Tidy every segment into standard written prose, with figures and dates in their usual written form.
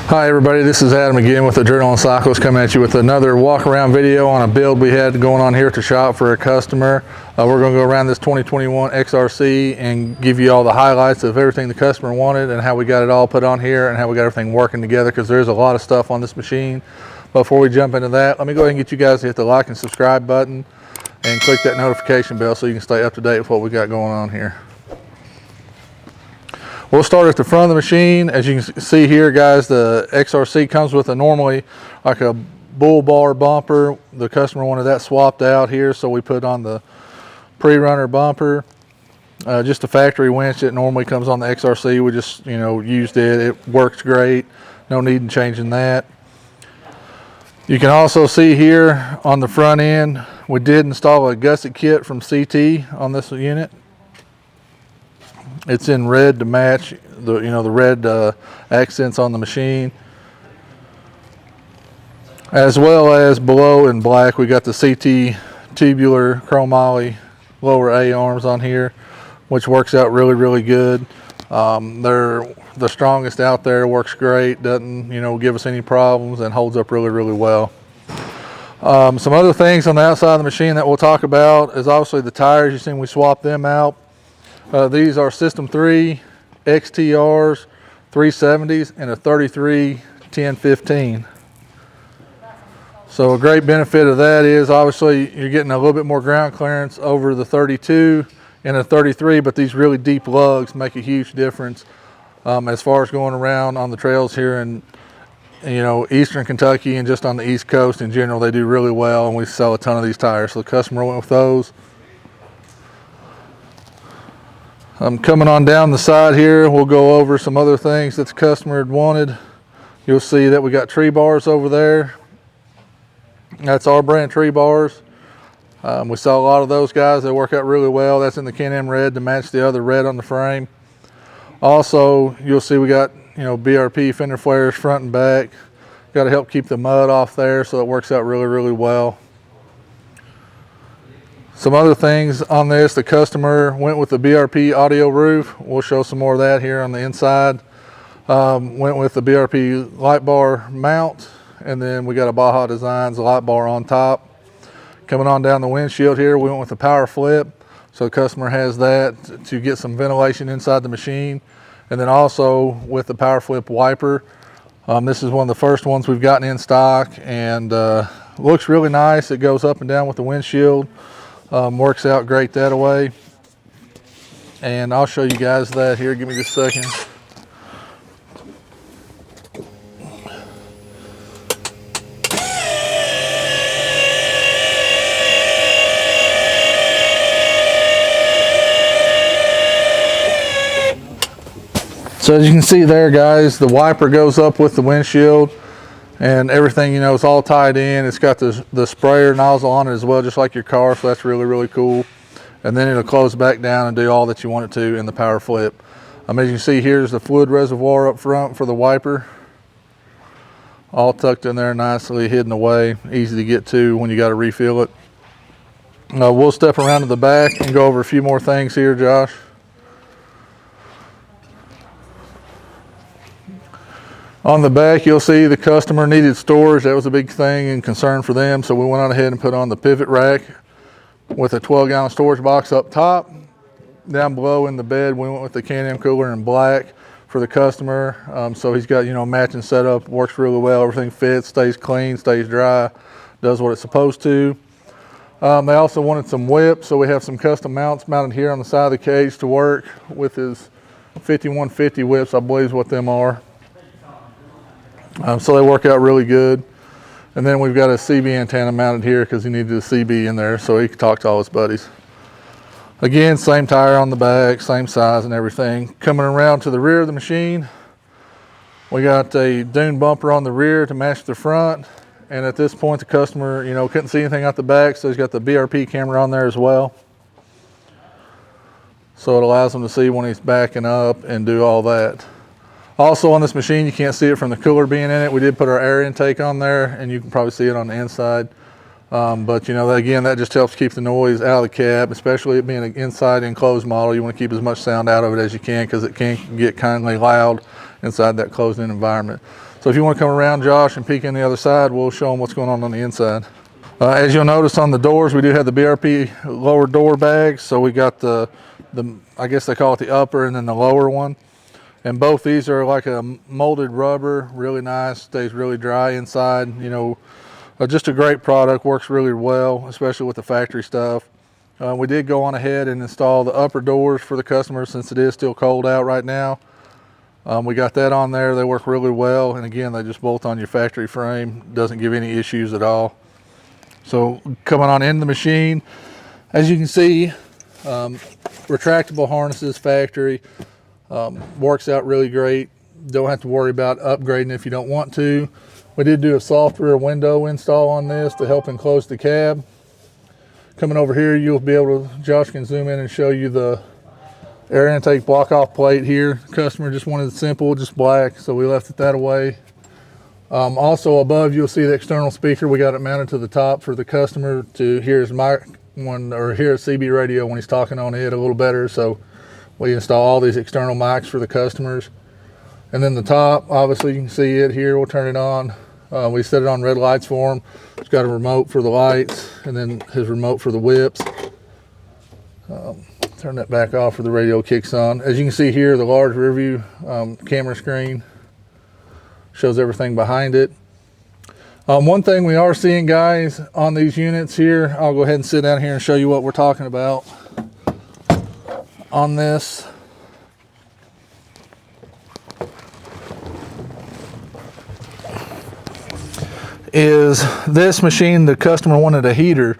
Hi everybody, this is Adam again with Adrenaline Cycles, coming at you with another walk around video on a build we had going on here at the shop for a customer. We're going to go around this 2021 XRC and give you all the highlights of everything the customer wanted and how we got it all put on here and how we got everything working together, because there's a lot of stuff on this machine. Before we jump into that, let me go ahead and get you guys to hit the like and subscribe button and click that notification bell so you can stay up to date with what we got going on here. We'll start at the front of the machine. As you can see here, guys, the XRC comes with normally like a bull bar bumper. The customer wanted that swapped out here, so we put on the pre-runner bumper. Just a factory winch that normally comes on the XRC. We just, used it. It works great. No need in changing that. You can also see here on the front end, we did install a gusset kit from CT on this unit. It's in red to match the red accents on the machine, as well as below in black we got the CT tubular chromoly lower A arms on here, which works out really good. They're the strongest out there, works great, doesn't give us any problems, and holds up really well. Some other things on the outside of the machine that we'll talk about is obviously the tires. You've seen we swapped them out. These are System 3 XTRs 370s and a 33 1015. So a great benefit of that is obviously you're getting a little bit more ground clearance over the 32 and a 33, but these really deep lugs make a huge difference as far as going around on the trails here in eastern Kentucky and just on the East Coast in general. They do really well, and we sell a ton of these tires. So the customer went with those. Coming on down the side here, we'll go over some other things that the customer had wanted. You'll see that we got tree bars over there. That's our brand tree bars. We sell a lot of those, guys. They work out really well. That's in the Can-Am red to match the other red on the frame. Also, you'll see we got BRP fender flares front and back. Got to help keep the mud off there, so it works out really well. Some other things on this, the customer went with the BRP audio roof. We'll show some more of that here on the inside. Went with the BRP light bar mount, and then we got a Baja Designs light bar on top. Coming on down the windshield here, we went with the power flip. So the customer has that to get some ventilation inside the machine. And then also with the power flip wiper. This is one of the first ones we've gotten in stock, and looks really nice. It goes up and down with the windshield. Works out great that way, and I'll show you guys that here. Give me just a second. So as you can see there, guys, the wiper goes up with the windshield. And everything, it's all tied in. It's got the sprayer nozzle on it as well, just like your car, so that's really cool. And then it'll close back down and do all that you want it to in the power flip. As you can see, here's the fluid reservoir up front for the wiper. All tucked in there nicely, hidden away, easy to get to when you got to refill it. We'll step around to the back and go over a few more things here, Josh. On the back, you'll see the customer needed storage. That was a big thing and concern for them. So we went on ahead and put on the pivot rack with a 12-gallon storage box up top. Down below in the bed, we went with the Can-Am cooler in black for the customer. So he's got, matching setup, works really well. Everything fits, stays clean, stays dry, does what it's supposed to. They also wanted some whips, so we have some custom mounts mounted here on the side of the cage to work with his 5150 whips, I believe is what them are. So they work out really good. And then we've got a CB antenna mounted here because he needed a CB in there so he could talk to all his buddies. Again, same tire on the back, same size and everything. Coming around to the rear of the machine, we got a dune bumper on the rear to match the front. And at this point, the customer, couldn't see anything out the back, so he's got the BRP camera on there as well. So it allows him to see when he's backing up and do all that. Also on this machine, you can't see it from the cooler being in it. We did put our air intake on there, and you can probably see it on the inside. But again, that just helps keep the noise out of the cab, especially it being an inside enclosed model. You want to keep as much sound out of it as you can, because it can get kindly loud inside that closed in environment. So if you want to come around, Josh, and peek in the other side, we'll show them what's going on the inside. As you'll notice on the doors, we do have the BRP lower door bags. So we got the I guess they call it the upper and then the lower one. And both these are like a molded rubber, really nice, stays really dry inside. You know, just a great product, works really well, especially with the factory stuff. We did go on ahead and install the upper doors for the customers since it is still cold out right now. We got that on there. They work really well. And again, they just bolt on your factory frame. Doesn't give any issues at all. So coming on in the machine, as you can see, retractable harnesses, factory, works out really great. Don't have to worry about upgrading if you don't want to. We did do a soft rear window install on this to help enclose the cab. Coming over here, you'll be able to, Josh can zoom in and show you the air intake block off plate here. The customer just wanted it simple, just black, so we left it that away. Also above, you'll see the external speaker. We got it mounted to the top for the customer to hear his mic or hear his CB radio when he's talking on it a little better. So we install all these external mics for the customers. And then the top, obviously you can see it here. We'll turn it on. We set it on red lights for him. It's got a remote for the lights and then his remote for the whips. Turn that back off for the radio kicks on. As you can see here, the large rear view camera screen shows everything behind it. One thing we are seeing, guys, on these units here, I'll go ahead and sit down here and show you what we're talking about on this. Is this machine, the customer wanted a heater,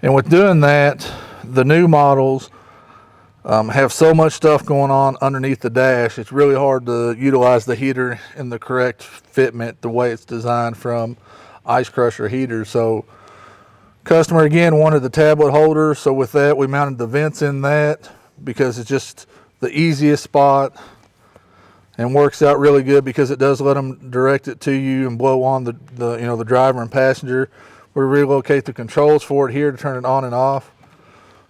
and with doing that, the new models have so much stuff going on underneath the dash. It's really hard to utilize the heater in the correct fitment the way it's designed from ice crusher heaters. So customer again wanted the tablet holder, so with that we mounted the vents in that because it's just the easiest spot and works out really good because it does let them direct it to you and blow on the you know, the driver and passenger. We relocate the controls for it here to turn it on and off.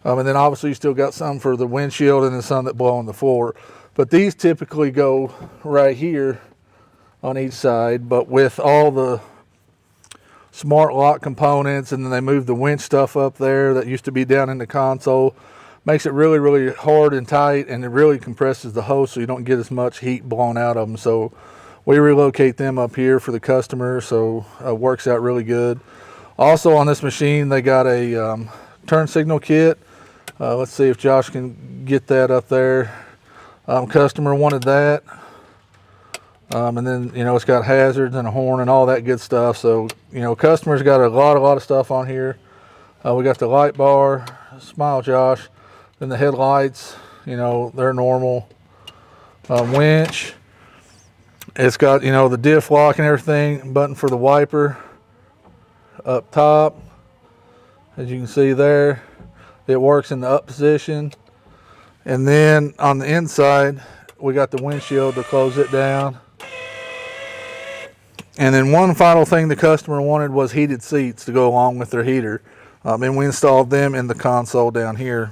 And then obviously you still got some for the windshield and then some that blow on the floor. But these typically go right here on each side, but with all the smart lock components, and then they move the winch stuff up there that used to be down in the console. Makes it really, really hard and tight, and it really compresses the hose so you don't get as much heat blown out of them. So we relocate them up here for the customer, so it works out really good. Also on this machine, they got a turn signal kit. Let's see if Josh can get that up there. Customer wanted that. And then, you know, it's got hazards and a horn and all that good stuff. So, you know, customers got a lot of stuff on here. We got the light bar, smile Josh. Then the headlights, you know, they're normal. Winch. It's got, you know, the diff lock and everything. Button for the wiper up top. As you can see there. It works in the up position. And then on the inside, we got the windshield to close it down. And then one final thing the customer wanted was heated seats to go along with their heater. And we installed them in the console down here.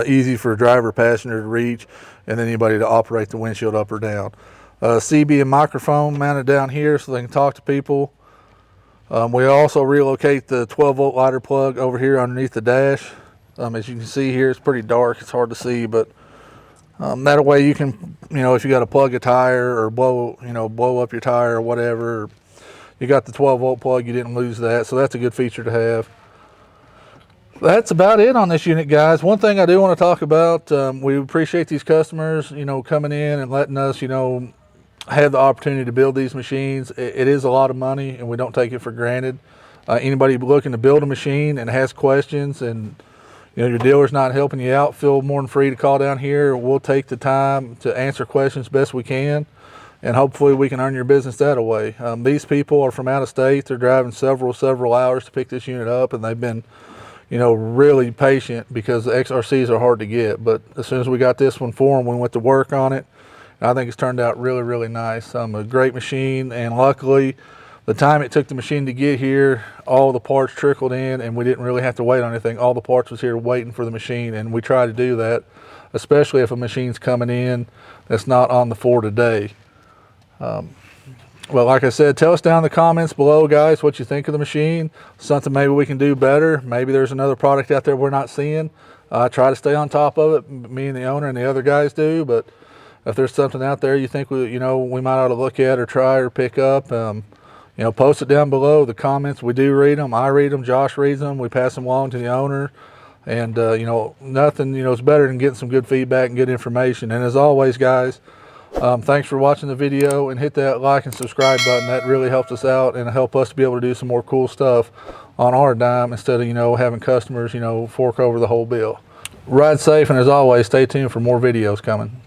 Easy for driver, passenger to reach, and anybody to operate the windshield up or down. CB and microphone mounted down here so they can talk to people. We also relocate the 12-volt lighter plug over here underneath the dash. As you can see here, it's pretty dark. It's hard to see, but that way you can, you know, if you got to plug a tire or blow up your tire or whatever, you got the 12-volt plug, you didn't lose that. So that's a good feature to have. That's about it on this unit, guys. One thing I do want to talk about, we appreciate these customers, you know, coming in and letting us, you know, have the opportunity to build these machines. It is a lot of money, and we don't take it for granted. Anybody looking to build a machine and has questions, and you know your dealer's not helping you out, feel more than free to call down here. We'll take the time to answer questions best we can, and hopefully we can earn your business that way. These people are from out of state. They're driving several hours to pick this unit up, and they've been, you know, really patient because the XRCs are hard to get. But as soon as we got this one for them, we went to work on it. I think it's turned out really, really nice. A great machine, and luckily, the time it took the machine to get here, all the parts trickled in, and we didn't really have to wait on anything. All the parts was here waiting for the machine, and we try to do that, especially if a machine's coming in that's not on the floor today. Well, like I said, tell us down in the comments below, guys, what you think of the machine. Something maybe we can do better. Maybe there's another product out there we're not seeing. I try to stay on top of it. Me and the owner and the other guys do. But if there's something out there you think we might ought to look at or try or pick up, post it down below. The comments, we do read them. I read them. Josh reads them. We pass them along to the owner. And nothing is better than getting some good feedback and good information. And as always, guys, thanks for watching the video, and hit that like and subscribe button. That really helps us out and help us to be able to do some more cool stuff on our dime instead of having customers fork over the whole bill. Ride safe, and as always, stay tuned for more videos coming.